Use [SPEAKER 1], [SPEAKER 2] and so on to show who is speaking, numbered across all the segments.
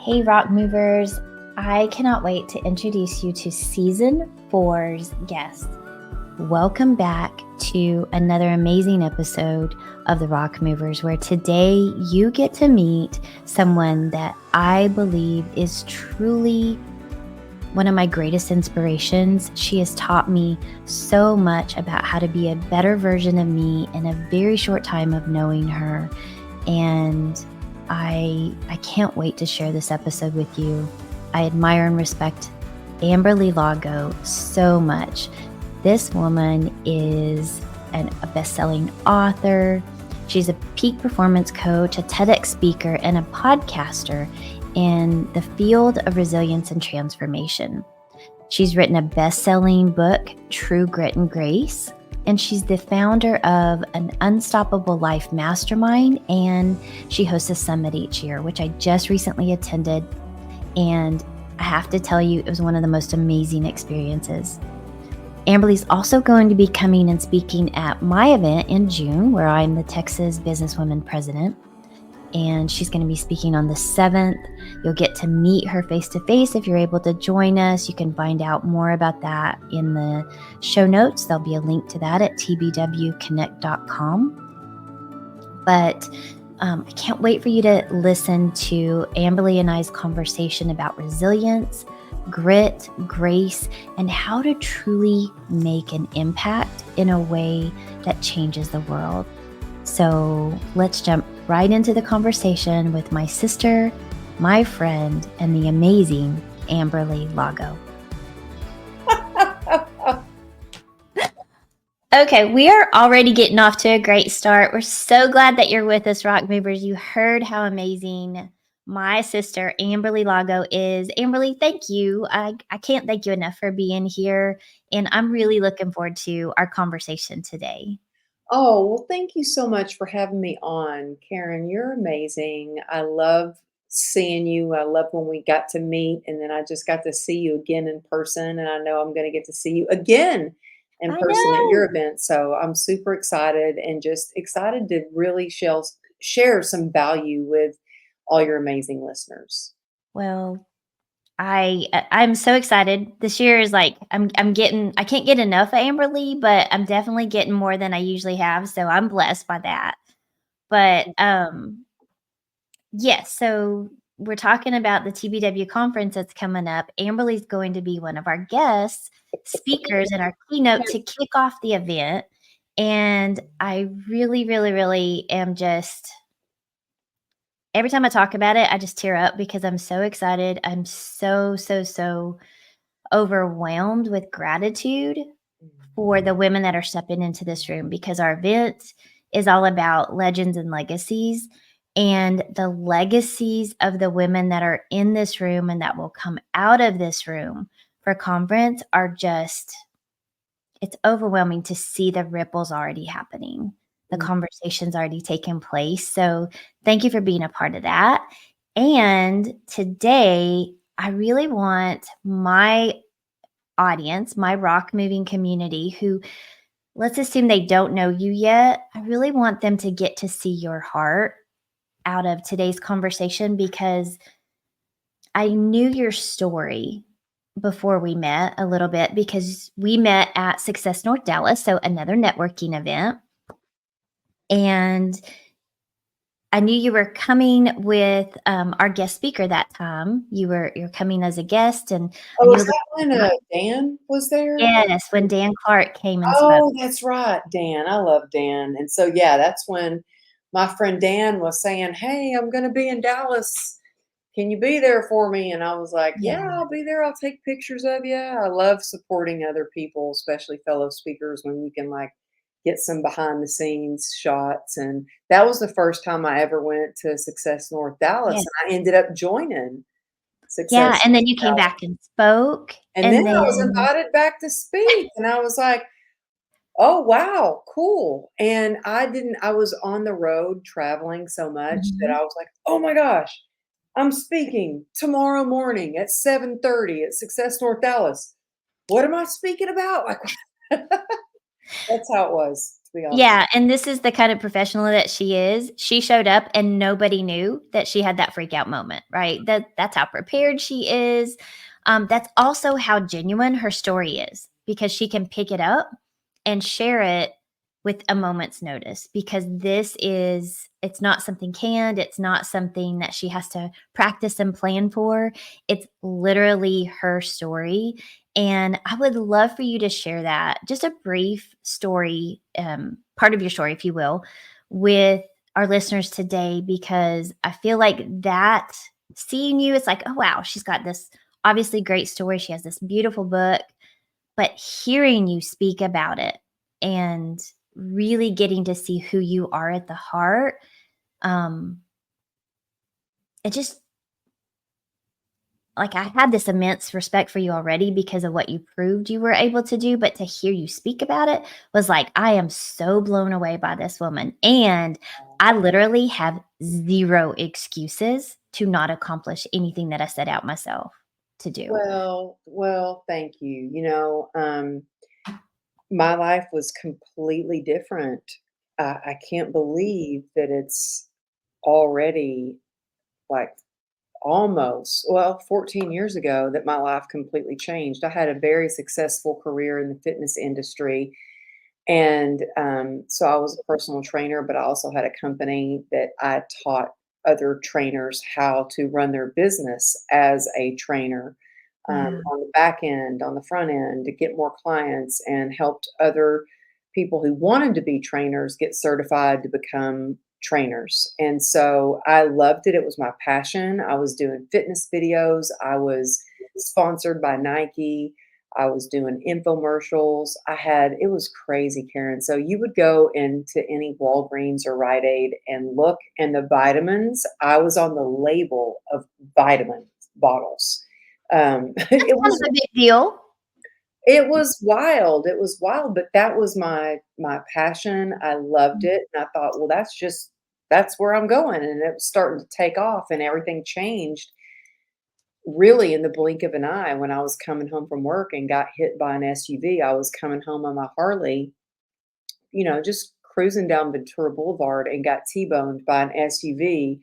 [SPEAKER 1] Hey, Rock Movers. I cannot wait to introduce you to Season 4's guest. Welcome back to another amazing episode of the Rock Movers, where today you get to meet someone that I believe is truly one of my greatest inspirations. She has taught me so much about how to be a better version of me in a very short time of knowing her. And I can't wait to share this episode with you. I admire and respect Lago so much. This woman is a best-selling author. She's a peak performance coach, a TEDx speaker, and a podcaster in the field of resilience and transformation. She's written a best-selling book, True Grit and Grace, and she's the founder of an Unstoppable Life MasterMind, and she hosts a summit each year, which I just recently attended, and I have to tell you, it was one of the most amazing experiences. Amberly's also going to be coming and speaking at my event in June, where I'm the Texas Businesswomen President. And she's going to be speaking on the 7th. You'll get to meet her face-to-face if you're able to join us. You can find out more about that in the show notes. There'll be a link to that at tbwconnect.com. But I can't wait for you to listen to Amberly and I's conversation about resilience, grit, grace, and how to truly make an impact in a way that changes the world. So let's jump right into the conversation with my sister, my friend, and the amazing Amberly Lago. Okay, we are already getting off to a great start. We're so glad that you're with us, Rock Movers. You heard how amazing my sister, Amberly Lago, is. Amberly, thank you. I can't thank you enough for being here, and I'm really looking forward to our conversation today.
[SPEAKER 2] Oh, well, thank you so much for having me on, Karen. You're amazing. I love seeing you. I love when we got to meet, and then I just got to see you again in person, and I know I'm going to get to see you again in person at your event. So I'm super excited and just excited to really share some value with all your amazing listeners.
[SPEAKER 1] Well, I'm so excited. This year is like I can't get enough of Amberly, but I'm definitely getting more than I usually have, so I'm blessed by that. But yes, so we're talking about the TBW conference that's coming up. Amberly's going to be one of our guest speakers in our keynote to kick off the event, and I really, really, really am just every time I talk about it, I just tear up because I'm so excited. I'm so, so, so overwhelmed with gratitude for the women that are stepping into this room, because our event is all about legends and legacies, and the legacies of the women that are in this room and that will come out of this room for conference are just, it's overwhelming to see the ripples already happening. The conversation's already taken place. So thank you for being a part of that. And today, I really want my audience, my rock moving community, who, let's assume they don't know you yet, I really want them to get to see your heart out of today's conversation, because I knew your story before we met a little bit, because we met at Success North Dallas, so another networking event. And I knew you were coming with our guest speaker that time. You're coming as a guest, and
[SPEAKER 2] was that when Dan was there?
[SPEAKER 1] Yes, when Dan Clark came and spoke.
[SPEAKER 2] Oh, that's right, Dan. I love Dan. And so, yeah, that's when my friend Dan was saying, "Hey, I'm going to be in Dallas. Can you be there for me?" And I was like, "Yeah, I'll be there. I'll take pictures of you." I love supporting other people, especially fellow speakers, when you can get some behind the scenes shots. And that was the first time I ever went to Success North Dallas.
[SPEAKER 1] Yes.
[SPEAKER 2] And I ended up joining Success.
[SPEAKER 1] Yeah, and then you came back and spoke.
[SPEAKER 2] And then I was invited back to speak. And I was like, oh, wow, cool. And I was on the road traveling so much that I was like, oh my gosh, I'm speaking tomorrow morning at 7:30 at Success North Dallas. What am I speaking about? That's how it was. be honest.
[SPEAKER 1] Yeah, and this is the kind of professional that she is. She showed up and nobody knew that she had that freak out moment, right? That's how prepared she is. That's also how genuine her story is because she can pick it up and share it with a moment's notice because it's not something canned. It's not something that she has to practice and plan for. It's literally her story. And I would love for you to share that, just a brief story, part of your story, if you will, with our listeners today, because I feel like that seeing you, it's like, oh, wow, she's got this obviously great story. She has this beautiful book, but hearing you speak about it and really getting to see who you are at the heart, um, it just, like, I had this immense respect for you already because of what you proved you were able to do, but to hear you speak about it was like, I am so blown away by this woman. And I literally have zero excuses to not accomplish anything that I set out myself to do.
[SPEAKER 2] Well, thank you. My life was completely different. I can't believe that it's already like almost, well, 14 years ago that my life completely changed. I had a very successful career in the fitness industry. And so I was a personal trainer, but I also had a company that I taught other trainers how to run their business as a trainer,
[SPEAKER 1] Wow.
[SPEAKER 2] on the back end, on the front end, to get more clients and helped other people who wanted to be trainers get certified to become trainers. And so I loved it. It was my passion. I was doing fitness videos. I was sponsored by Nike. I was doing infomercials. It was crazy, Karen. So you would go into any Walgreens or Rite Aid and look, and the vitamins, I was on the label of vitamin bottles.
[SPEAKER 1] That's
[SPEAKER 2] It
[SPEAKER 1] kind
[SPEAKER 2] was
[SPEAKER 1] of a big deal.
[SPEAKER 2] it was wild. It was wild, but that was my passion. I loved it, and I thought, well, that's where I'm going, and it was starting to take off, and everything changed really in the blink of an eye when I was coming home from work and got hit by an SUV. I was coming home on my Harley, just cruising down Ventura Boulevard and got T-boned by an SUV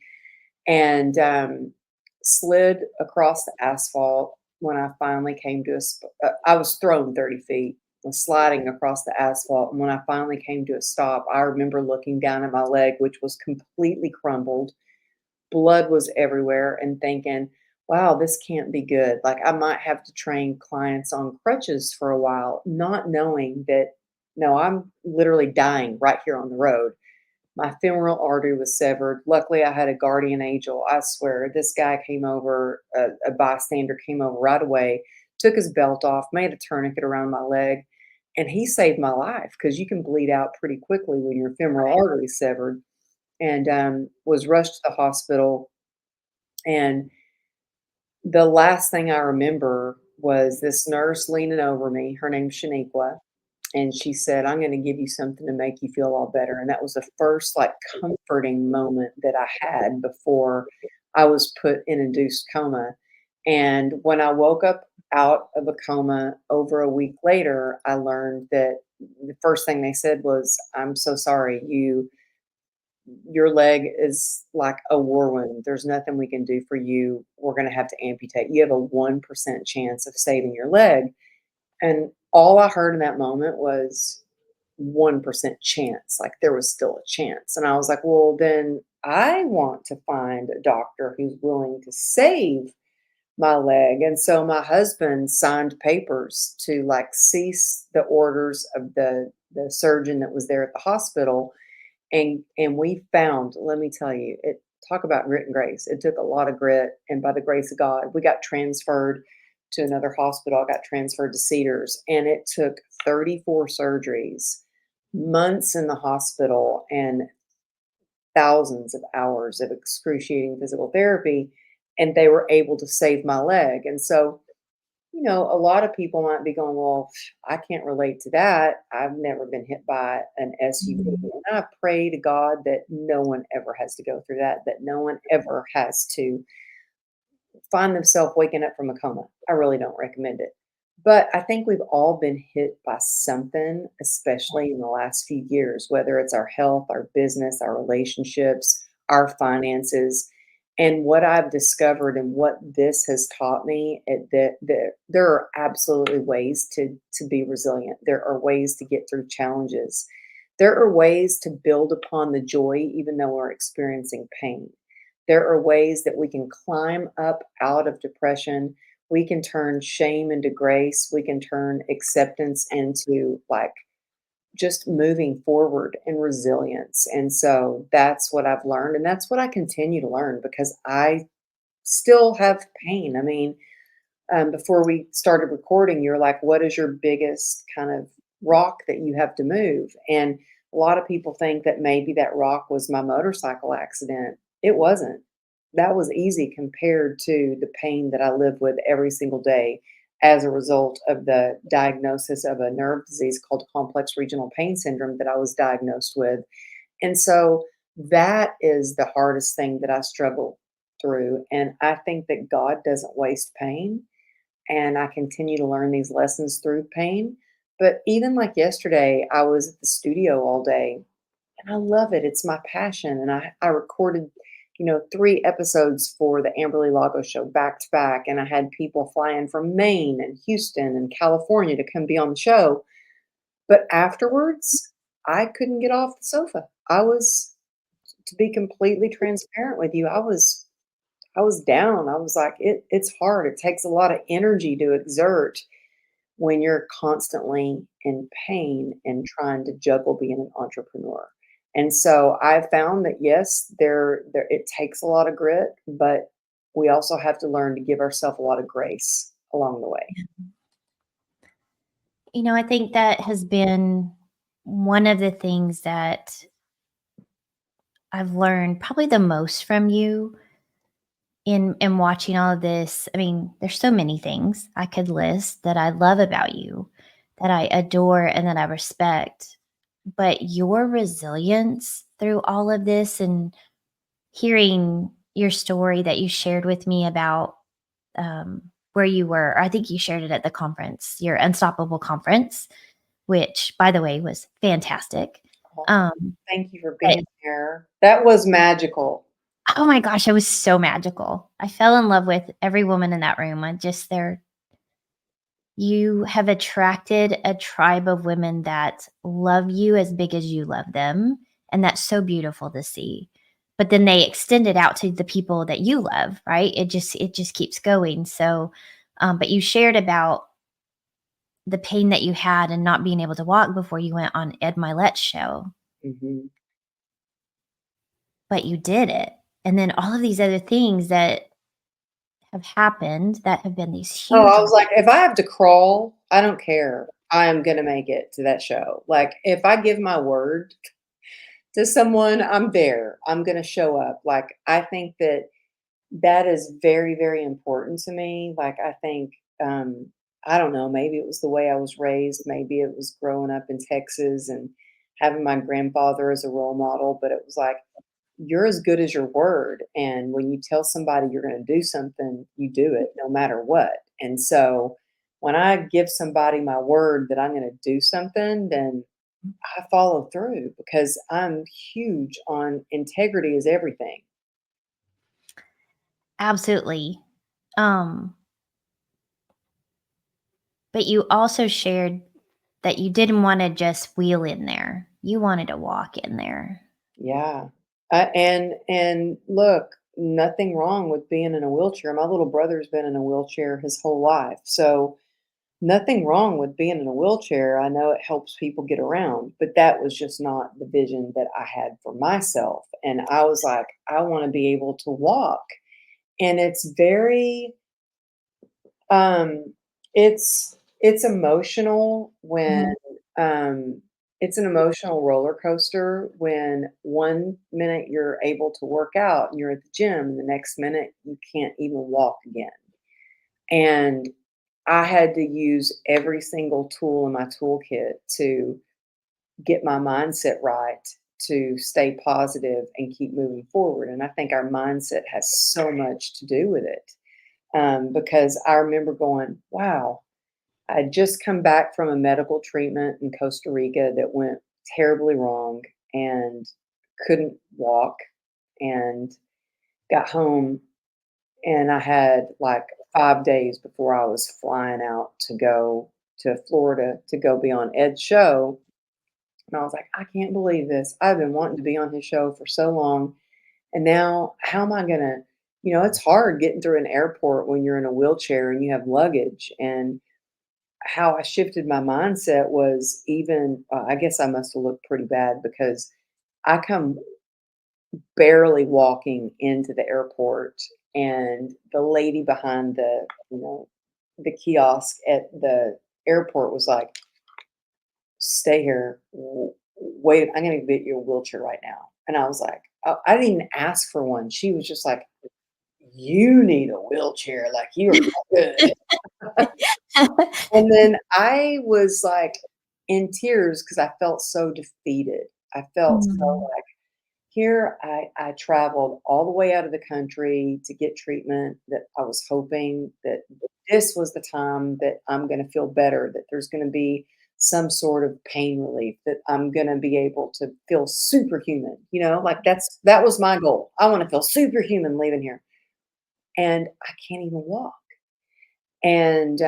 [SPEAKER 2] and slid across the asphalt when I finally came to I was thrown 30 feet, was sliding across the asphalt. And when I finally came to a stop, I remember looking down at my leg, which was completely crumbled. Blood was everywhere, and thinking, wow, this can't be good. Like, I might have to train clients on crutches for a while, not knowing that, no, I'm literally dying right here on the road. My femoral artery was severed. Luckily, I had a guardian angel. I swear, this guy came over, a bystander came over right away, took his belt off, made a tourniquet around my leg, and he saved my life because you can bleed out pretty quickly when your femoral artery is severed. And was rushed to the hospital. And the last thing I remember was this nurse leaning over me. Her name's Shaniqua. And she said, I'm going to give you something to make you feel all better. And that was the first like comforting moment that I had before I was put in induced coma. And when I woke up out of a coma over a week later, I learned that the first thing they said was, I'm so sorry, your leg is like a war wound. There's nothing we can do for you. We're going to have to amputate. You have a 1% chance of saving your leg. And all I heard in that moment was 1% chance. Like, there was still a chance. And I was like, well, then I want to find a doctor who's willing to save my leg. And so my husband signed papers to like cease the orders of the surgeon that was there at the hospital. And we found, let me tell you, it talk about grit and grace. It took a lot of grit, and by the grace of God, we got transferred to another hospital. I got transferred to Cedars, and it took 34 surgeries, months in the hospital, and thousands of hours of excruciating physical therapy, and they were able to save my leg. And so, a lot of people might be going, well, I can't relate to that. I've never been hit by an SUV.
[SPEAKER 1] Mhm.
[SPEAKER 2] And I pray to God that no one ever has to go through that no one ever has to find themselves waking up from a coma. I really don't recommend it. But I think we've all been hit by something, especially in the last few years, whether it's our health, our business, our relationships, our finances. And what I've discovered and what this has taught me, that there are absolutely ways to be resilient. There are ways to get through challenges. There are ways to build upon the joy, even though we're experiencing pain. There are ways that we can climb up out of depression. We can turn shame into grace. We can turn acceptance into like just moving forward and resilience. And so that's what I've learned. And that's what I continue to learn because I still have pain. I mean, before we started recording, you're like, what is your biggest kind of rock that you have to move? And a lot of people think that maybe that rock was my motorcycle accident. It wasn't. That was easy compared to the pain that I live with every single day as a result of the diagnosis of a nerve disease called complex regional pain syndrome that I was diagnosed with. And so that is the hardest thing that I struggle through. And I think that God doesn't waste pain, and I continue to learn these lessons through pain. But even like yesterday, I was at the studio all day and I love it. It's my passion. And I recorded, 3 episodes for the Amberley Lago show back to back. And I had people fly in from Maine and Houston and California to come be on the show. But afterwards, I couldn't get off the sofa. To be completely transparent with you, I was down. I was like, it's hard. It takes a lot of energy to exert when you're constantly in pain and trying to juggle being an entrepreneur. And so I found that yes, there it takes a lot of grit, but we also have to learn to give ourselves a lot of grace along the way.
[SPEAKER 1] I think that has been one of the things that I've learned probably the most from you in watching all of this. I mean, there's so many things I could list that I love about you, that I adore and that I respect. But your resilience through all of this and hearing your story that you shared with me about where you were, I think you shared it at the conference, your Unstoppable conference, which, by the way, was fantastic.
[SPEAKER 2] Oh,
[SPEAKER 1] Um,
[SPEAKER 2] thank you for
[SPEAKER 1] but
[SPEAKER 2] being here. That was magical.
[SPEAKER 1] oh my gosh, it was so magical. I fell in love with every woman in that room. You have attracted a tribe of women that love you as big as you love them. And that's so beautiful to see. But then they extend it out to the people that you love, right? It just keeps going. So, but you shared about the pain that you had and not being able to walk before you went on Ed Mylett's show,
[SPEAKER 2] Hmm.
[SPEAKER 1] but you did it. And then all of these other things that have happened that have been these
[SPEAKER 2] Oh,
[SPEAKER 1] huge.
[SPEAKER 2] I was like, if I have to crawl, I don't care. I am gonna make it to that show. Like, if I give my word to someone, I'm there. I'm gonna show up. Like, I think that that is very, very important to me. Like, I think, I don't know, maybe it was the way I was raised. Maybe it was growing up in Texas and having my grandfather as a role model. But it was like, you're as good as your word. And when you tell somebody you're going to do something, you do it no matter what. And so when I give somebody my word that I'm going to do something, then I follow through because I'm huge on integrity is everything.
[SPEAKER 1] Absolutely. Um, but you also shared that you didn't wanna just wheel in there. You wanted to walk in there.
[SPEAKER 2] Yeah. And look, nothing wrong with being in a wheelchair. My little brother's been in a wheelchair his whole life. So nothing wrong with being in a wheelchair. I know it helps people get around, but that was just not the vision that I had for myself. And I was like, I want to be able to walk. And um it's emotional when
[SPEAKER 1] Mhm.
[SPEAKER 2] um it's an emotional roller coaster when one minute you're able to work out and you're at the gym and the next minute you can't even walk again. And I had to use every single tool in my toolkit to get my mindset right, to stay positive and keep moving forward. And I think our mindset has so much to do with it. Because I remember going, wow, I'd just come back from a medical treatment in Costa Rica that went terribly wrong and couldn't walk, and got home, and I had like 5 days before I was flying out to go to Florida to go be on Ed's show, and I was like, "I can't believe this. I've been wanting to be on his show for so long, and now how am I gonna," it's hard getting through an airport when you're in a wheelchair and you have luggage, and how I shifted my mindset was even, I guess I must have looked pretty bad because I come barely walking into the airport, and the lady behind the kiosk at the airport was like, "Stay here. Wait, I'm gonna get you a wheelchair right now." And I was like, I didn't even ask for one. She was just like, "You need a wheelchair. Like you're good." And then I was like in tears because I felt so defeated. I felt so
[SPEAKER 1] Mm.
[SPEAKER 2] like, here I traveled all the way out of the country to get treatment, that I was hoping that this was the time that I'm gonna feel better, that there's gonna be some sort of pain relief, that I'm gonna be able to feel superhuman, like that was my goal. I wanna feel superhuman leaving here, and I can't even walk. And,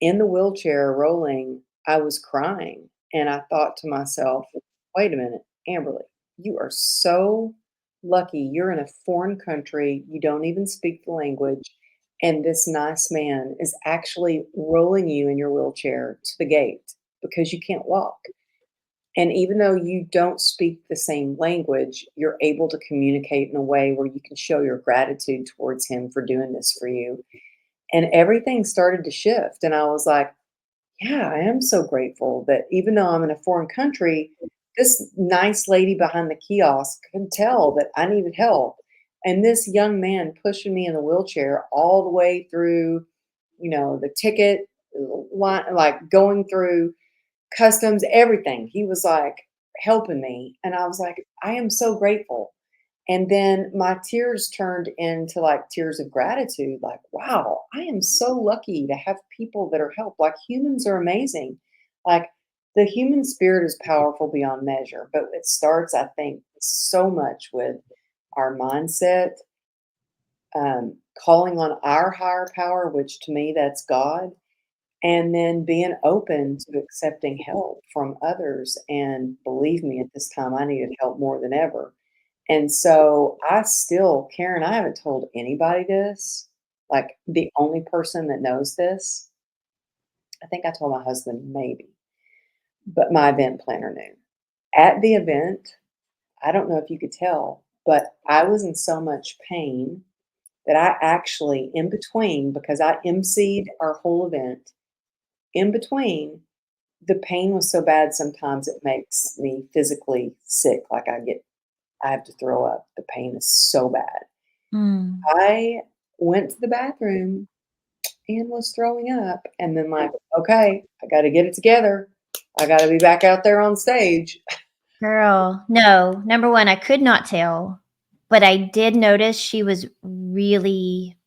[SPEAKER 2] in the wheelchair rolling, I was crying, and I thought to myself, "Wait a minute, Amberly, you are so lucky. You're in a foreign country, you don't even speak the language, and this nice man is actually rolling you in your wheelchair to the gate because you can't walk. And even though you don't speak the same language, you're able to communicate in a way where you can show your gratitude towards him for doing this for you." And everything started to shift, and I was like, "Yeah, I am so grateful that even though I'm in a foreign country, this nice lady behind the kiosk can tell that I needed help, and this young man pushing me in the wheelchair all the way through, the ticket line, like, going through customs, everything. He was, like, helping me, and I was like, "I am so grateful." And then my tears turned into like tears of gratitude, like, wow, I am so lucky to have people that are help. Like humans are amazing. Like the human spirit is powerful beyond measure, but it starts, I think, so much with our mindset, calling on our higher power, which to me, that's God, and then being open to accepting help from others. And believe me, at this time, I needed help more than ever. And so I still, Karen, I haven't told anybody this. Like the only person that knows this, I think I told my husband maybe, but my event planner knew. At the event, I don't know if you could tell, but I was in so much pain that I actually, in between, because I emceed our whole event, in between, the pain was so bad sometimes it makes me physically sick. Like I have to throw up. The pain is so bad.
[SPEAKER 1] Mm.
[SPEAKER 2] I went to the bathroom and was throwing up, and then like, "Okay, I gotta get it together. I gotta be back out there on stage."
[SPEAKER 1] Girl, no. Number 1, I could not tell, but I did notice she was really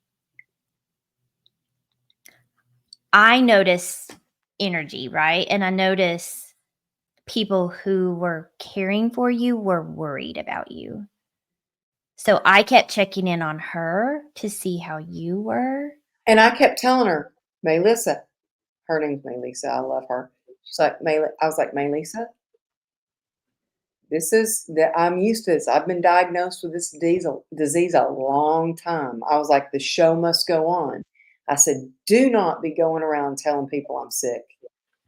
[SPEAKER 1] I notice energy, right? And I notice people who were caring for you were worried about you. So I kept checking in on her to see how you were.
[SPEAKER 2] And I kept telling her, "Melissa," her name's Melissa, I love her. She's like, "Mel," I was like, "Melissa, this is that I'm used to this. I've been diagnosed with this disease a long time." I was like, "The show must go on." I said, "Do not be going around telling people I'm sick."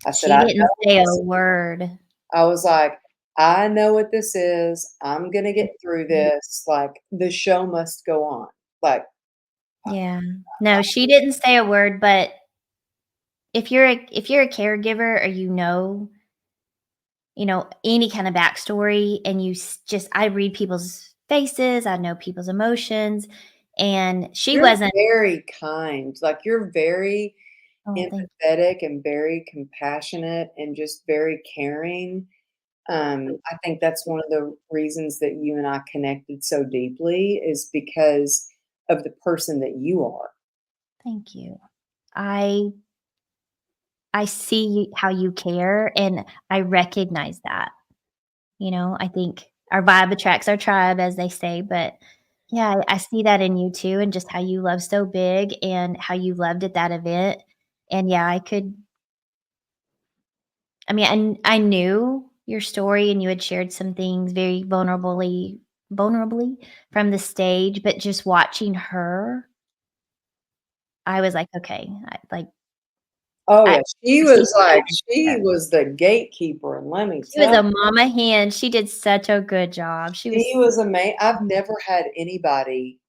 [SPEAKER 2] I said,
[SPEAKER 1] She
[SPEAKER 2] "I
[SPEAKER 1] didn't
[SPEAKER 2] know what
[SPEAKER 1] say a
[SPEAKER 2] this."
[SPEAKER 1] word.
[SPEAKER 2] I was like, "I know what this is. I'm gonna get through this. Like, the show must go on." Like,
[SPEAKER 1] Yeah. No, she didn't say a word, but if you're a caregiver or any kind of backstory and just I read people's faces, I know people's emotions, and she
[SPEAKER 2] you're
[SPEAKER 1] wasn't.
[SPEAKER 2] very kind. Like, you're very
[SPEAKER 1] Oh, thank
[SPEAKER 2] empathetic and very compassionate and just very caring. I think that's one of the reasons that you and I connected so deeply is because of the person that you are.
[SPEAKER 1] thank you. I I see how you care, and I recognize that. I think our vibe attracts our tribe, as they say, but yeah, I see that in you too, and just how you love so big and how you loved at that event. And yeah, I mean, I knew your story and you had shared some things very vulnerably from the stage, but just watching her, I was like, okay,
[SPEAKER 2] Oh,
[SPEAKER 1] I
[SPEAKER 2] yeah, she
[SPEAKER 1] see
[SPEAKER 2] was like she
[SPEAKER 1] her.
[SPEAKER 2] was the gatekeeper, and let me
[SPEAKER 1] She was
[SPEAKER 2] tell
[SPEAKER 1] a mama hen. She did such a good job. She
[SPEAKER 2] you, she
[SPEAKER 1] was
[SPEAKER 2] was I've never had anybody,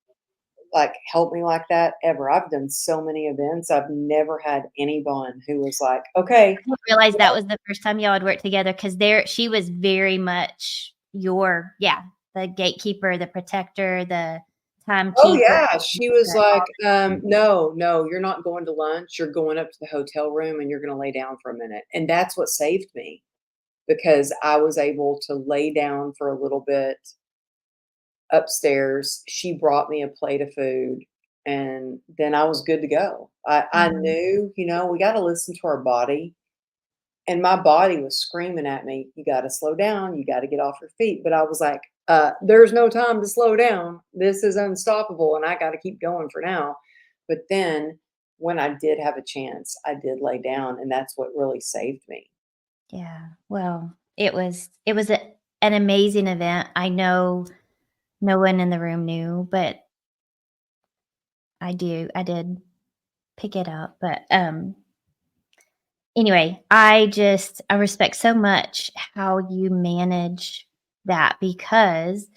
[SPEAKER 2] like, help me like that ever. I've done so many events, I've never had anyone who was like, "Okay."
[SPEAKER 1] I didn't realize that was the first time y'all had worked together because there she was very much the gatekeeper, the protector, the
[SPEAKER 2] Oh,
[SPEAKER 1] timekeeper,
[SPEAKER 2] yeah, she was like,
[SPEAKER 1] the
[SPEAKER 2] "No, no, you're not going to lunch, you're going up to the hotel room, and you're gonna lay down for a minute," and that's what saved me, because I was able to lay down for a little bit upstairs. She brought me a plate of food, and then I was good to go. I
[SPEAKER 1] Mhm.
[SPEAKER 2] knew, we gotta listen to our body, and my body was screaming at me, "You gotta slow down, you gotta get off your feet," but I was like, there's no time to slow down. This is unstoppable, and I gotta keep going for now." But then when I did have a chance, I did lay down, and that's what really saved me.
[SPEAKER 1] Yeah. Well, it was an amazing event. I know no one in the room knew, but I did pick it up. But anyway, I respect so much how you manage that because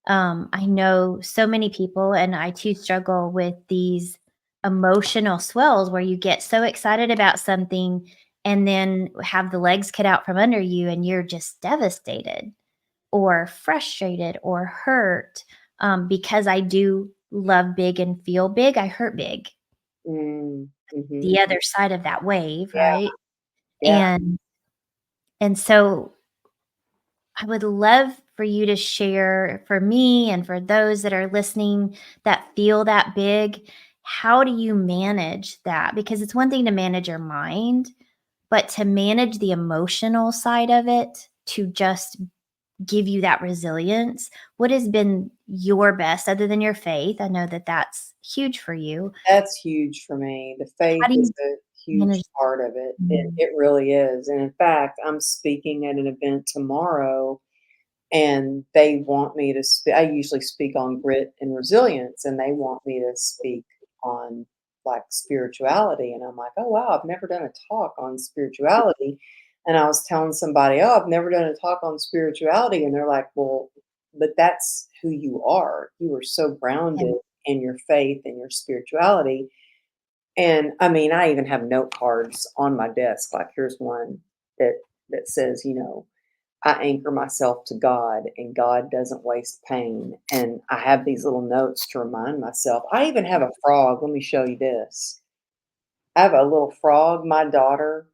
[SPEAKER 1] I know so many people, and I too struggle with these emotional swells where you get so excited about something and then have the legs cut out from under you and you're just devastated or frustrated or hurt. Because I do love big and feel big, I hurt big.
[SPEAKER 2] Mm, mhm.
[SPEAKER 1] The other side of that wave,
[SPEAKER 2] Yeah,
[SPEAKER 1] right?
[SPEAKER 2] yeah.
[SPEAKER 1] And so I would love for you to share for me and for those that are listening that feel that big. How do you manage that? Because it's one thing to manage your mind, but to manage the emotional side of it, to just give you that resilience. What has been your best other than your faith? I know that that's huge for you.
[SPEAKER 2] That's huge for me. The faith
[SPEAKER 1] How do
[SPEAKER 2] is
[SPEAKER 1] you
[SPEAKER 2] a huge
[SPEAKER 1] manage?
[SPEAKER 2] part of it. It
[SPEAKER 1] Mhm.
[SPEAKER 2] it really is, and in fact, I'm speaking at an event tomorrow, and they want me to I usually speak on grit and resilience, and they want me to speak on, like, spirituality, and I'm like, "Oh, wow, I've never done a talk on spirituality," and I was telling somebody, "Oh, I've never done a talk on spirituality," and they're like, "Well, but that's who you are. You are so
[SPEAKER 1] Yeah.
[SPEAKER 2] grounded in your faith and your spirituality." And I mean, I even have note cards on my desk. Like, here's one that says, "I anchor myself to God, and God doesn't waste pain." And I have these little notes to remind myself. I even have a frog. Let me show you this. I have a little frog. My daughter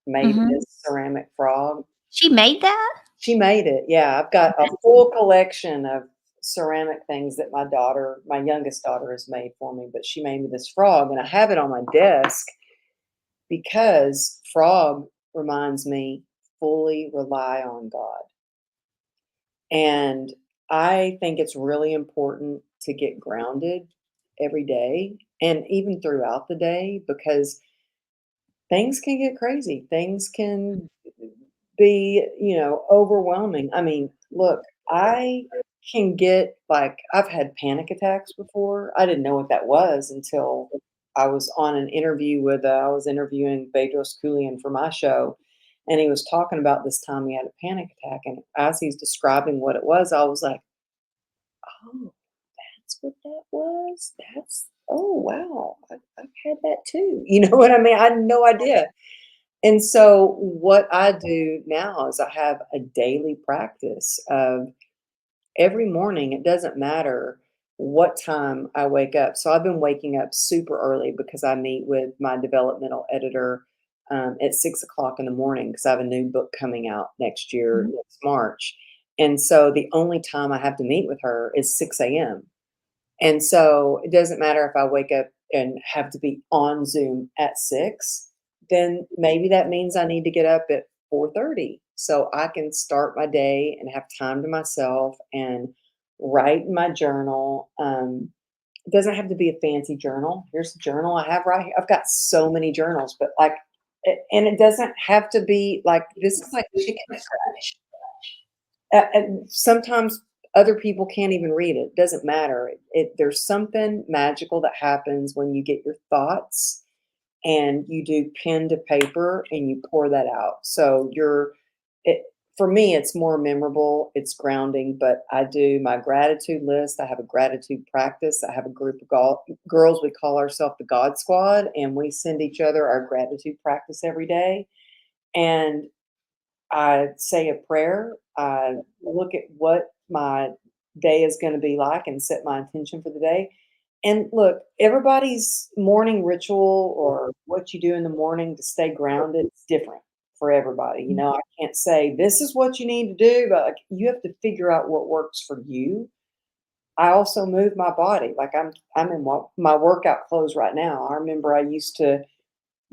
[SPEAKER 2] made
[SPEAKER 1] Mhm.
[SPEAKER 2] this ceramic frog.
[SPEAKER 1] She made that?
[SPEAKER 2] She made it. Yeah, I've got a full collection of ceramic things that my youngest daughter, has made for me, but she made me this frog, and I have it on my desk because frog reminds me, fully rely on God. And I think it's really important to get grounded every day and even throughout the day, because things can get crazy. Things can be, overwhelming. I mean, look, I can get, like, I've had panic attacks before. I didn't know what that was until I was on an interview I was interviewing Bedros Keuilian for my show, and he was talking about this time he had a panic attack. And as he's describing what it was, I was like, "Oh, that's what that was? Oh, wow. I've had that too." You know what I mean? I had no idea. And so what I do now is I have a daily practice of every morning. It doesn't matter what time I wake up. So I've been waking up super early because I meet with my developmental editor at 6 o'clock in the morning because I have a new book coming out next year,
[SPEAKER 1] Mhm.
[SPEAKER 2] next March. And so the only time I have to meet with her is 6 a.m. And so it doesn't matter if I wake up and have to be on Zoom at 6. then maybe that means I need to get up at 4:30 so I can start my day and have time to myself and write in my journal. It doesn't have to be a fancy journal. Here's the journal I have right here. I've got so many journals, but like, and it doesn't have to be like, this is like chicken scratch. And sometimes other people can't even read it. It doesn't matter. There's something magical that happens when you get your thoughts and you do pen to paper and you pour that out. So it, for me, it's more memorable, it's grounding, but I do my gratitude list. I have a gratitude practice. I have a group of girls, we call ourselves the God Squad, and we send each other our gratitude practice every day. And I say a prayer. I look at what my day is going to be like and set my intention for the day. And look, everybody's morning ritual or what you do in the morning to stay grounded is different for everybody. You know, I can't say this is what you need to do, but like, you have to figure out what works for you. I also move my body. Like I'm in my workout clothes right now. I remember I used to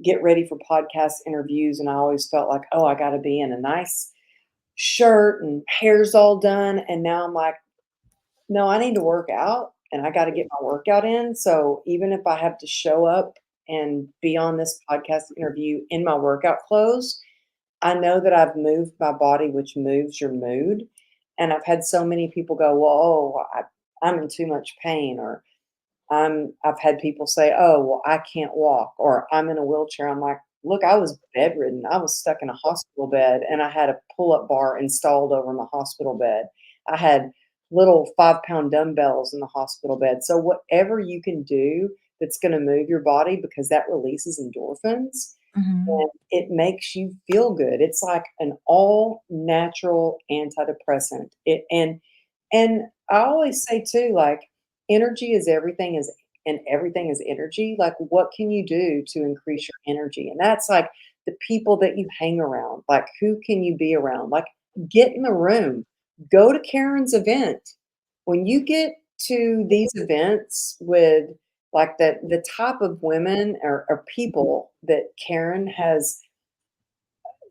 [SPEAKER 2] get ready for podcast interviews and I always felt like, oh, I got to be in a nice shirt and hair's all done. And now I'm like, no, I need to work out and I got to get my workout in. So even if I have to show up and be on this podcast interview in my workout clothes, I know that I've moved my body, which moves your mood. And I've had so many people go, well, oh, I'm in too much pain, or I've had people say, "Oh, well, I can't walk," or "I'm in a wheelchair." I'm like, "Look, I was bedridden. I was stuck in a hospital bed, and I had a pull-up bar installed over my hospital bed. I had little 5-pound dumbbells in the hospital bed." So whatever you can do that's going to move your body, because that releases endorphins
[SPEAKER 1] Mhm.
[SPEAKER 2] and it makes you feel good. It's like an all natural antidepressant. And I always say too, like, energy is everything, is and everything is energy. Like, what can you do to increase your energy? And that's like the people that you hang around. Like, who can you be around? Like, get in the room. Go to Karen's event. When you get to these events with like the type of women or people that Karen has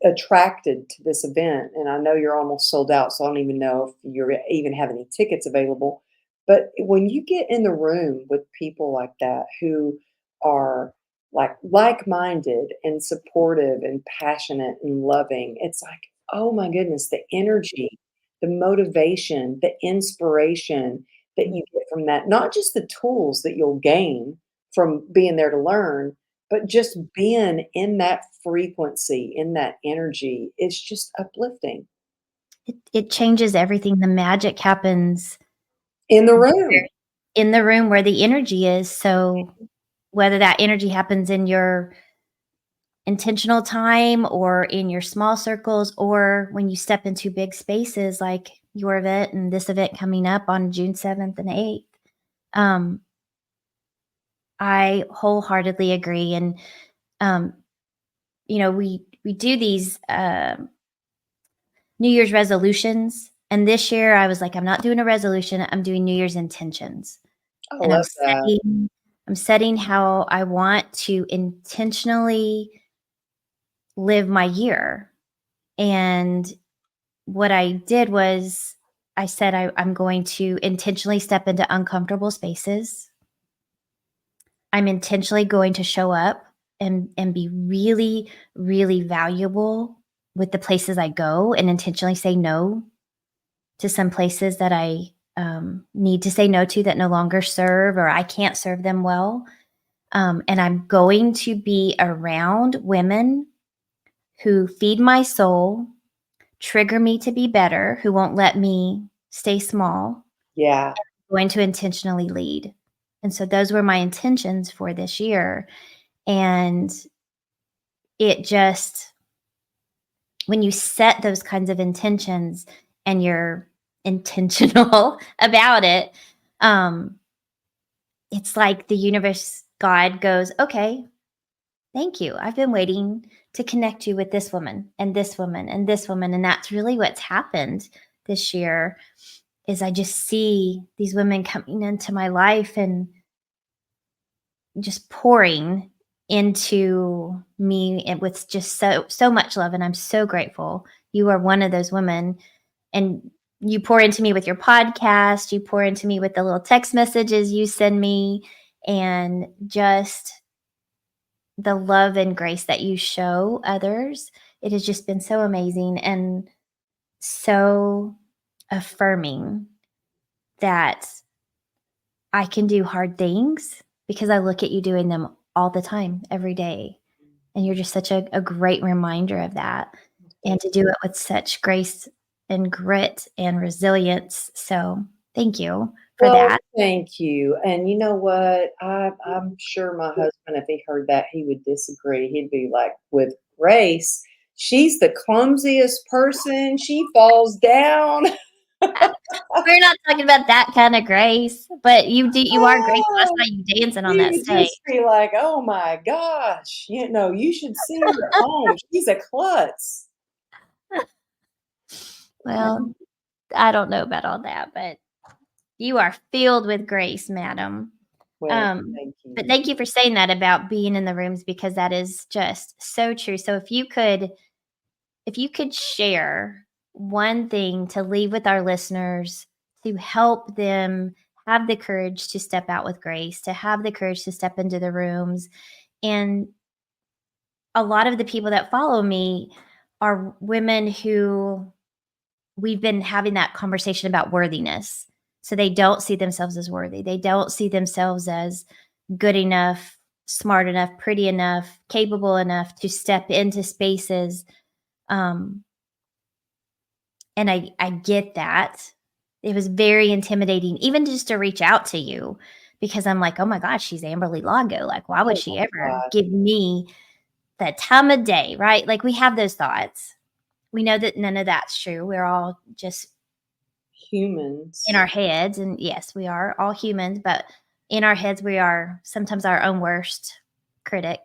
[SPEAKER 2] attracted to this event, and I know you're almost sold out, so I don't even know if you even have any tickets available. But when you get in the room with people like that who are like-minded and supportive and passionate and loving, it's like, oh my goodness, the energy, the motivation, the inspiration that you get from that, not just the tools that you'll gain from being there to learn, but just being in that frequency, in that energy, is just uplifting.
[SPEAKER 1] It changes everything. The magic happens
[SPEAKER 2] In the room.
[SPEAKER 1] in the room where the energy is. So whether that energy happens in your intentional time or in your small circles, or when you step into big spaces like your event and this event coming up on June 7th and 8th, um, I wholeheartedly agree. And, um, we do these New Year's resolutions. And this year I was like, I'm not doing a resolution. I'm doing New Year's intentions.
[SPEAKER 2] I
[SPEAKER 1] And
[SPEAKER 2] love that.
[SPEAKER 1] I'm setting how I want to intentionally live my year. And what I did was I said I'm going to intentionally step into uncomfortable spaces. I'm intentionally going to show up and be really, really valuable with the places I go, and intentionally say no to some places that I need to say no to, that no longer serve, or I can't serve them well. And I'm going to be around women who feed my soul, trigger me to be better, who won't let me stay small.
[SPEAKER 2] Yeah.
[SPEAKER 1] I'm going to intentionally lead. And so those were my intentions for this year. And it just, when you set those kinds of intentions and you're intentional about it, it's like the universe, God goes, okay, thank you. I've been waiting to connect you with this woman and this woman and this woman. And that's really what's happened this year, is I just see these women coming into my life and just pouring. into me and with just so much love. And I'm so grateful. You are one of those women, and you pour into me with your podcast. You pour into me with the little text messages you send me, and just the love and grace that you show others. It has just been so amazing and so affirming that I can do hard things because I look at you doing them all the time, every day. And you're just such a great reminder of that. And to do it with such grace and grit and resilience. So thank you for that.
[SPEAKER 2] Thank you. And you know what? I'm sure my husband, if he heard that, he would disagree. He'd be like, with Grace, she's the clumsiest person. She falls down.
[SPEAKER 1] We're not talking about that kind of grace, but you are graceful. I saw you dancing on
[SPEAKER 2] He
[SPEAKER 1] that
[SPEAKER 2] would
[SPEAKER 1] stage.
[SPEAKER 2] just be like, oh my gosh, you should see her at home. She's a klutz.
[SPEAKER 1] Well, I don't know about all that, but you are filled with grace, madam.
[SPEAKER 2] Well, thank you.
[SPEAKER 1] But thank you for saying that about being in the rooms, because that is just so true. So if you could share one thing to leave with our listeners to help them have the courage to step out with grace, to have the courage to step into the rooms. And a lot of the people that follow me are women who we've been having that conversation about worthiness. So they don't see themselves as worthy. They don't see themselves as good enough, smart enough, pretty enough, capable enough to step into spaces. And I get that. It was very intimidating, even just to reach out to you, because I'm like, oh my gosh, she's Amberly Lago. Like, why would she ever give me the time of day, right? Like, we have those thoughts. We know that none of that's true. We're all just
[SPEAKER 2] humans
[SPEAKER 1] in our heads. And yes, we are all humans, but in our heads, we are sometimes our own worst critic.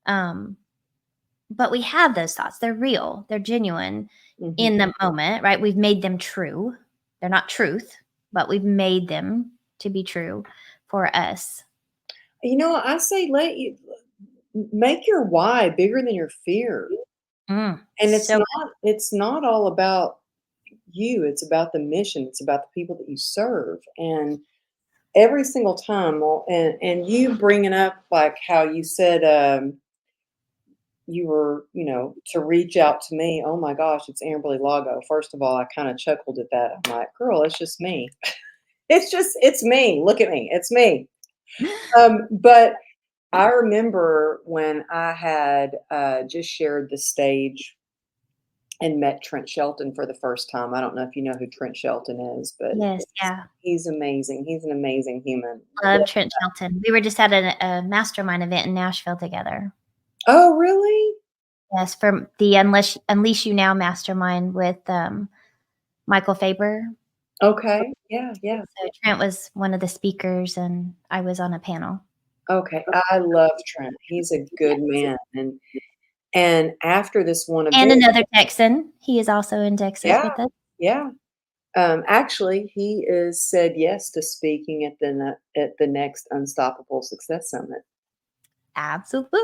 [SPEAKER 1] But we have those thoughts. They're real. They're genuine in the moment, right? We've made them true. They're not truth, but we've made them to be true for us.
[SPEAKER 2] I say make your why bigger than your fear. And it's not all about you. It's about the mission. It's about the people that you serve. And every single time, and you bringing up like how you said you were, to reach out to me. Oh my gosh, it's Amberly Lago. First of all, I kind of chuckled at that. I'm like, girl, it's just me. It's me. Look at me. It's me. But I remember when I had just shared the stage and met Trent Shelton for the first time. I don't know if you know who Trent Shelton is, but
[SPEAKER 1] yes, yeah,
[SPEAKER 2] he's amazing. He's an amazing human.
[SPEAKER 1] Love Trent Shelton. We were just at a MasterMind event in Nashville together.
[SPEAKER 2] Oh, really?
[SPEAKER 1] Yes, for the Unleash You Now Mastermind with Michael Faber.
[SPEAKER 2] Okay. Yeah.
[SPEAKER 1] So Trent was one of the speakers, and I was on a panel.
[SPEAKER 2] Okay. I love Trent. He's a good man. And after this one event,
[SPEAKER 1] and another Texan, he is also in Texas with us.
[SPEAKER 2] Yeah. Actually, he is said yes to speaking at the next Unstoppable Success Summit.
[SPEAKER 1] Absolutely.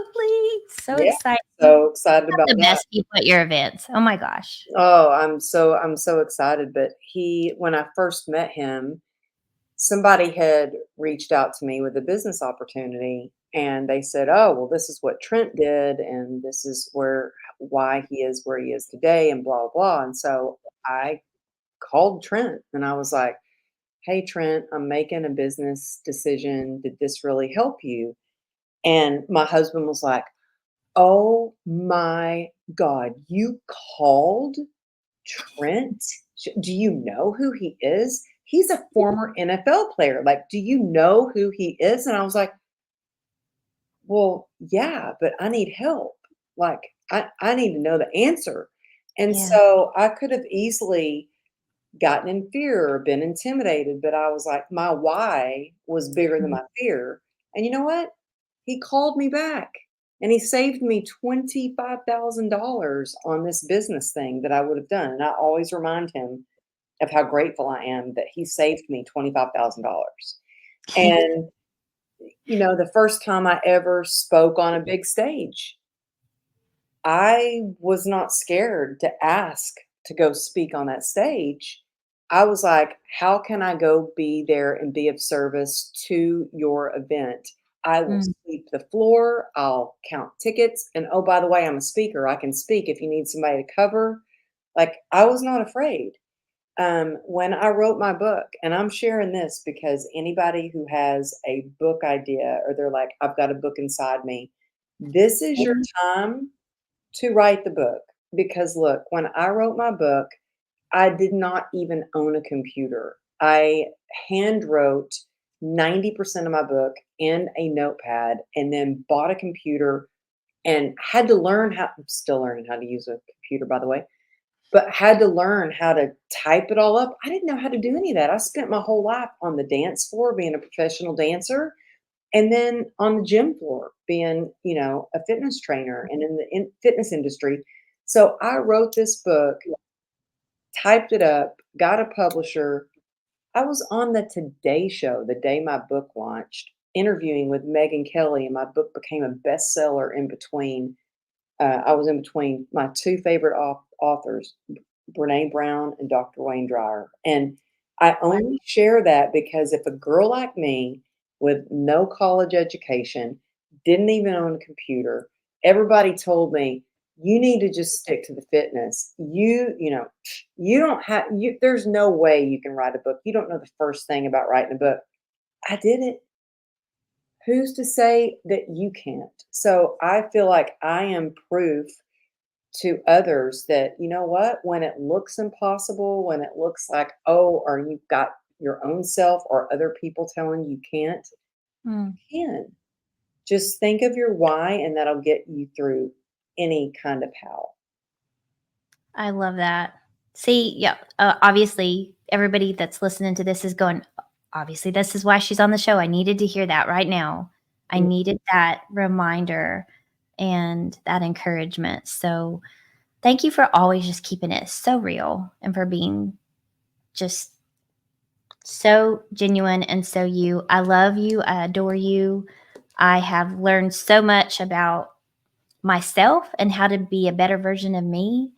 [SPEAKER 1] So excited.
[SPEAKER 2] So excited about
[SPEAKER 1] the best people at your events. Oh my gosh.
[SPEAKER 2] Oh, I'm so excited. But when I first met him, somebody had reached out to me with a business opportunity, and they said, oh, well, this is what Trent did, and this is why he is where he is today, and blah, blah. And so I called Trent and I was like, hey, Trent, I'm making a business decision. Did this really help you? And my husband was like, oh my God, you called Trent? Do you know who he is? He's a former NFL player. Like, do you know who he is? And I was like, well, yeah, but I need help. Like, I need to know the answer. And so I could have easily gotten in fear or been intimidated, but I was like, my why was bigger than my fear. And you know what? He called me back and he saved me $25,000 on this business thing that I would have done. And I always remind him of how grateful I am that he saved me $25,000. And the first time I ever spoke on a big stage, I was not scared to ask to go speak on that stage. I was like, how can I go be there and be of service to your event? I will
[SPEAKER 1] Mm.
[SPEAKER 2] sweep the floor, I'll count tickets. And oh, by the way, I'm a speaker. I can speak if you need somebody to cover. Like, I was not afraid. When I wrote my book, and I'm sharing this because anybody who has a book idea or they're like, I've got a book inside me, this is your time to write the book. Because look, when I wrote my book, I did not even own a computer. I hand wrote 90% of my book in a notepad and then bought a computer and had to learn how, I'm still learning how to use a computer, by the way, but had to learn how to type it all up. I didn't know how to do any of that. I spent my whole life on the dance floor being a professional dancer and then on the gym floor being, a fitness trainer and in the fitness industry. So I wrote this book, typed it up, got a publisher. I was on the Today Show the day my book launched, interviewing with Megyn Kelly, and my book became a bestseller in between. I was in between my two favorite authors, Brene Brown and Dr. Wayne Dyer. And I only share that because if a girl like me with no college education, didn't even own a computer, everybody told me, you need to just stick to the fitness. You don't have there's no way you can write a book. You don't know the first thing about writing a book. I did it. Who's to say that you can't? So I feel like I am proof to others that, you know what, when it looks impossible, when it looks like, oh, or you've got your own self or other people telling you can't,
[SPEAKER 1] Mm.
[SPEAKER 2] you can. Just think of your why, and that'll get you through any kind of how.
[SPEAKER 1] I love that. See, yeah, obviously, everybody that's listening to this is going, obviously, this is why she's on the show. I needed to hear that right now. I
[SPEAKER 2] Mm.
[SPEAKER 1] needed that reminder and that encouragement. So, thank you for always just keeping it so real and for being just so genuine and so you. I love you. I adore you. I have learned so much about myself and how to be a better version of me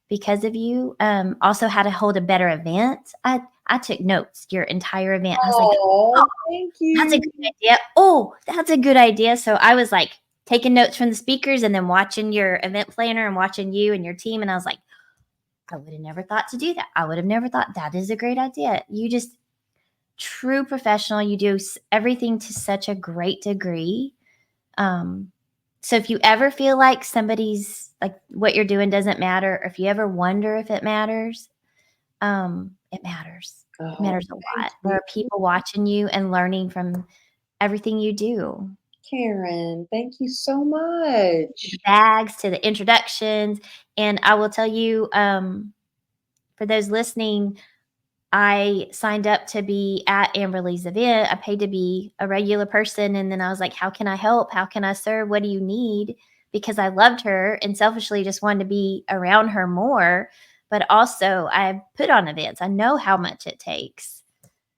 [SPEAKER 1] because of you. Also, how to hold a better event. I took notes your entire event. I was like, oh,
[SPEAKER 2] Oh, thank
[SPEAKER 1] that's a
[SPEAKER 2] you.
[SPEAKER 1] good idea. Oh, that's a good idea. So I was like taking notes from the speakers and then watching your event planner and watching you and your team. And I was like, I would have never thought to do that. I would have never thought that is a great idea. You just true professional. You do everything to such a great degree. Um, so if you ever feel like somebody's like what you're doing doesn't matter, or if you ever wonder if it matters, it matters. It
[SPEAKER 2] Oh,
[SPEAKER 1] matters a
[SPEAKER 2] thank
[SPEAKER 1] lot. There
[SPEAKER 2] you,
[SPEAKER 1] are people watching you and learning from everything you do.
[SPEAKER 2] Karen. Thank you so
[SPEAKER 1] To
[SPEAKER 2] much.
[SPEAKER 1] the bags, to the introductions. And I will tell you, for those listening, I signed up to be at Amberly's event. I paid to be a regular person. And then I was like, how can I help? How can I serve? What do you need? Because I loved her and selfishly just wanted to be around her more. But also, I put on events. I know how much it takes.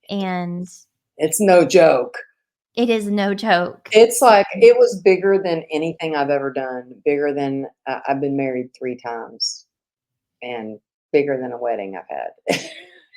[SPEAKER 1] And
[SPEAKER 2] It's no joke.
[SPEAKER 1] it is no joke.
[SPEAKER 2] It's like it was bigger than anything I've ever done, bigger than I've been married 3 times and bigger than a wedding I've had.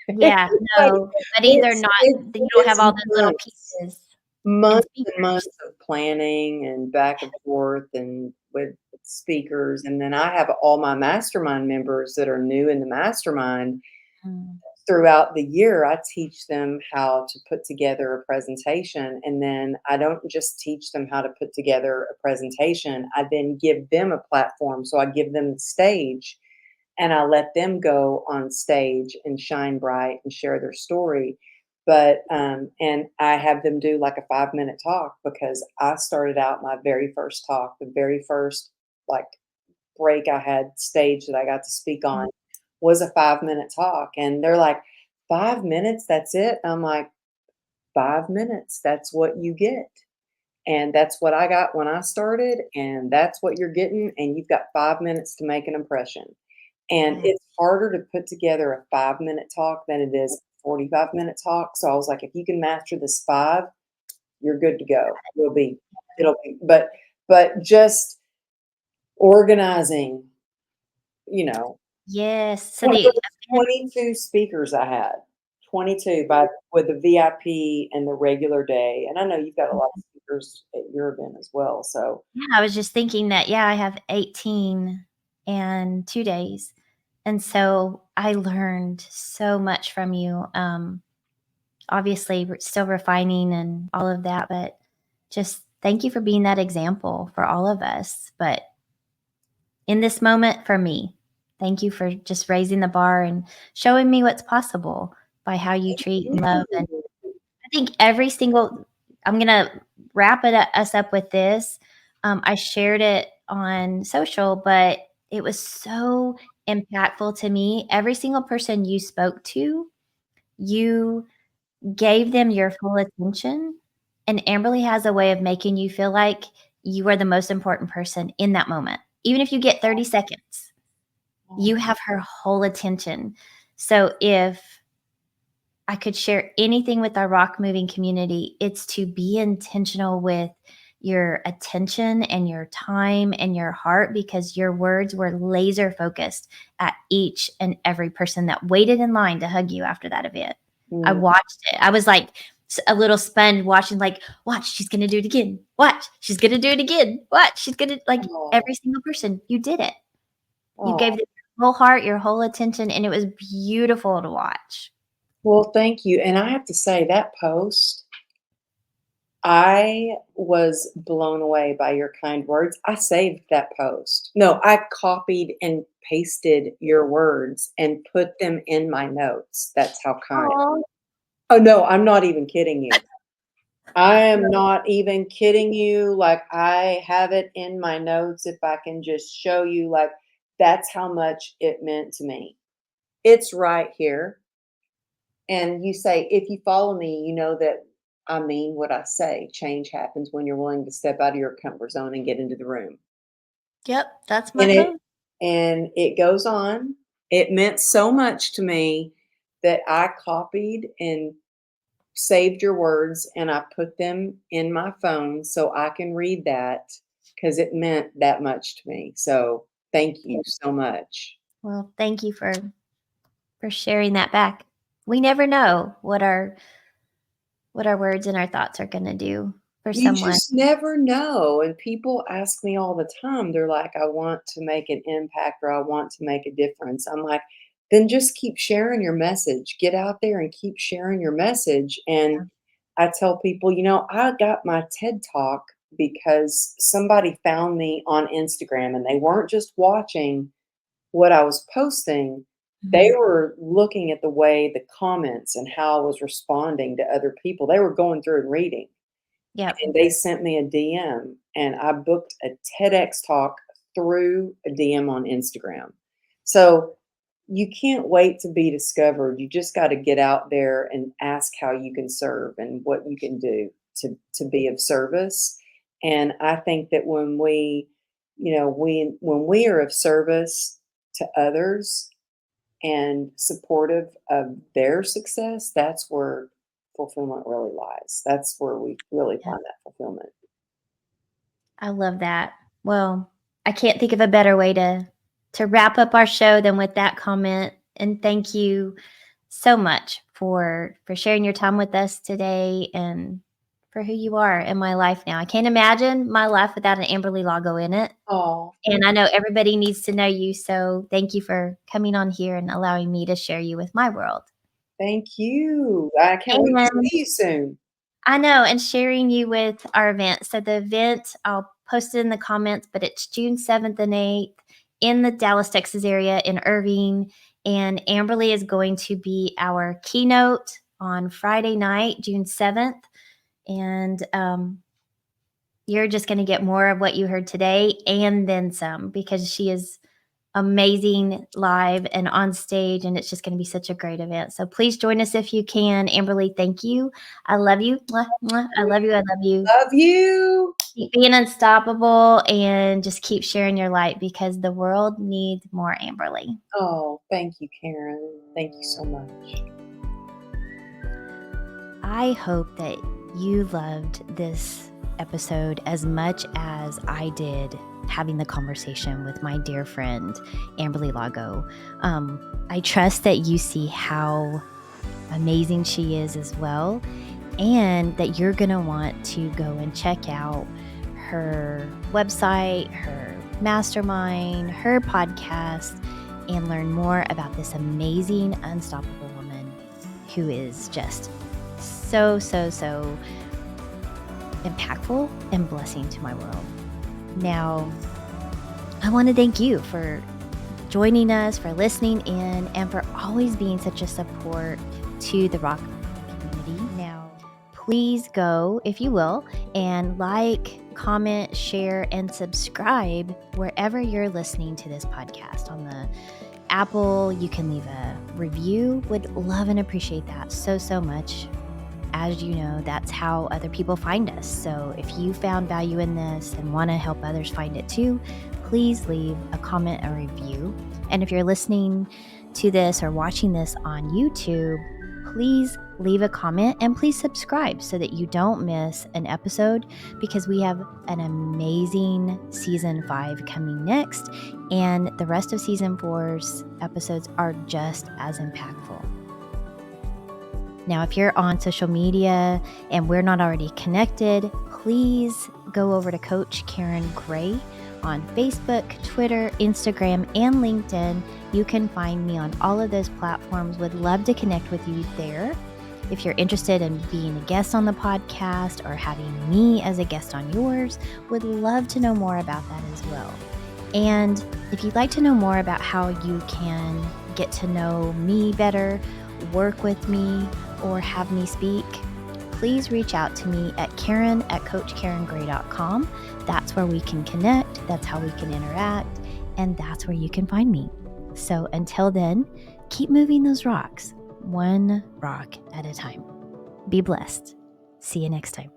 [SPEAKER 1] Yeah,
[SPEAKER 2] It's like
[SPEAKER 1] no, weddings are not, you don't have
[SPEAKER 2] it's
[SPEAKER 1] all those little
[SPEAKER 2] months,
[SPEAKER 1] pieces and
[SPEAKER 2] months and
[SPEAKER 1] speakers.
[SPEAKER 2] months of planning and back and forth and with speakers, and then I have all my mastermind members that are new in the mastermind.
[SPEAKER 1] Mm,
[SPEAKER 2] Throughout the year, I teach them how to put together a presentation, and then I don't just teach them how to put together a presentation, I then give them a platform. So I give them the stage, and I let them go on stage and shine bright and share their story. But and I have them do like a 5-minute talk because I started out my very first talk, the very first like break I had stage that I got to speak
[SPEAKER 1] mm,
[SPEAKER 2] on was a 5-minute talk. And they're like, 5 minutes, that's it? I'm like, 5 minutes, that's what you get. And that's what I got when I started, and that's what you're getting. And you've got 5 minutes to make an impression. And
[SPEAKER 1] yeah.
[SPEAKER 2] it's harder to put together a 5-minute talk than it is a 45-minute talk. So I was like, if you can master this five, You're good to go. But just organizing,
[SPEAKER 1] Yes. So
[SPEAKER 2] there
[SPEAKER 1] the
[SPEAKER 2] was 22 speakers I had, 22 with the VIP and the regular day. And I know you've got a lot of speakers at your event as well. So
[SPEAKER 1] yeah, I was just thinking that, I have 18 and 2 days. And so I learned so much from you. Obviously we're still refining and all of that, but just thank you for being that example for all of us. But in this moment for me, thank you for just raising the bar and showing me what's possible by how you treat and love. And I think I'm going to wrap us up with this. I shared it on social, but it was so impactful to me. Every single person you spoke to, you gave them your full attention. And Amberly has a way of making you feel like you are the most important person in that moment. Even if you get 30 seconds, you have her whole attention. So if I could share anything with our rock moving community, it's to be intentional with your attention and your time and your heart, because your words were laser focused at each and every person that waited in line to hug you after that event. I watched it. I was like a little spun watching, like, watch, she's going to do it again. Watch, she's going to do it again. Watch, she's going to, like, every single person. You did it. You gave them your whole heart, your whole attention, and it was beautiful to watch.
[SPEAKER 2] Well, thank you. And I have to say, that post, I was blown away by your kind words. I saved that post. No, I copied and pasted your words and put them in my notes. That's how kind.
[SPEAKER 1] Aww.
[SPEAKER 2] Oh, no, I'm not even kidding you. I am not even kidding you. Like, I have it in my notes. If I can just show you, like, that's how much it meant to me. It's right here. And you say, if you follow me, you know that I mean what I say. Change happens when you're willing to step out of your comfort zone and get into the room.
[SPEAKER 1] Yep, that's my
[SPEAKER 2] And
[SPEAKER 1] post.
[SPEAKER 2] it goes on. It meant so much to me that I copied and saved your words and I put them in my phone so I can read that, because it meant that much to me. So thank you so much.
[SPEAKER 1] Well, thank you for sharing that back. We never know what our words and our thoughts are going to do for
[SPEAKER 2] You
[SPEAKER 1] someone.
[SPEAKER 2] just never know. And people ask me all the time, they're like, I want to make an impact or I want to make a difference. I'm like, then just keep sharing your message. Get out there and keep sharing your message. And I tell people, I got my TED Talk because somebody found me on Instagram and they weren't just watching what I was posting. They were looking at the way the comments and how I was responding to other people. They were going through and reading.
[SPEAKER 1] Yep.
[SPEAKER 2] And they sent me a DM and I booked a TEDx talk through a DM on Instagram. So you can't wait to be discovered. You just got to get out there and ask how you can serve and what you can do to be of service. And I think that when when we are of service to others and supportive of their success, that's where fulfillment really lies. That's where we really find that fulfillment.
[SPEAKER 1] I love that. Well, I can't think of a better way to wrap up our show than with that comment. And thank you so much for sharing your time with us today and for who you are in my life now. I can't imagine my life without an Amberly Lago in it.
[SPEAKER 2] Oh,
[SPEAKER 1] and I know everybody needs to know you. So thank you for coming on here and allowing me to share you with my world.
[SPEAKER 2] thank you. I can't wait to see you soon.
[SPEAKER 1] I know, and sharing you with our event. So the event, I'll post it in the comments, but it's June 7th and 8th in the Dallas, Texas area in Irving. And Amberly is going to be our keynote on Friday night, June 7th. And you're just going to get more of what you heard today and then some, because she is amazing live and on stage, and it's just going to be such a great event. So please join us if you can. Amberly, thank you. I love you. Mwah, mwah. I love you. I love you.
[SPEAKER 2] Love you.
[SPEAKER 1] Keep being unstoppable and just keep sharing your light, because the world needs more Amberly.
[SPEAKER 2] Oh, thank you, Karen. Thank you so much.
[SPEAKER 1] I hope that you loved this episode as much as I did having the conversation with my dear friend, Amberly Lago. I trust that you see how amazing she is as well, and that you're going to want to go and check out her website, her MasterMind, her podcast, and learn more about this amazing, unstoppable woman who is just so impactful and blessing to my world. Now, I want to thank you for joining us, for listening in, and for always being such a support to the Rock community. Now, please go, if you will, and like, comment, share, and subscribe wherever you're listening to this podcast. On the Apple, you can leave a review. Would love and appreciate that so much. As you know, that's how other people find us. So if you found value in this and want to help others find it too, please leave a comment or review. And if you're listening to this or watching this on YouTube, please leave a comment and please subscribe so that you don't miss an episode, because we have an amazing season 5 coming next, and the rest of season 4's episodes are just as impactful. Now, if you're on social media and we're not already connected, please go over to Coach Karen Gray on Facebook, Twitter, Instagram, and LinkedIn. You can find me on all of those platforms. Would love to connect with you there. If you're interested in being a guest on the podcast or having me as a guest on yours, would love to know more about that as well. And if you'd like to know more about how you can get to know me better, work with me, or have me speak, please reach out to me at Karen@coachkarengray.com. That's where we can connect. That's how we can interact. And that's where you can find me. So until then, keep moving those rocks, one rock at a time. Be blessed. See you next time.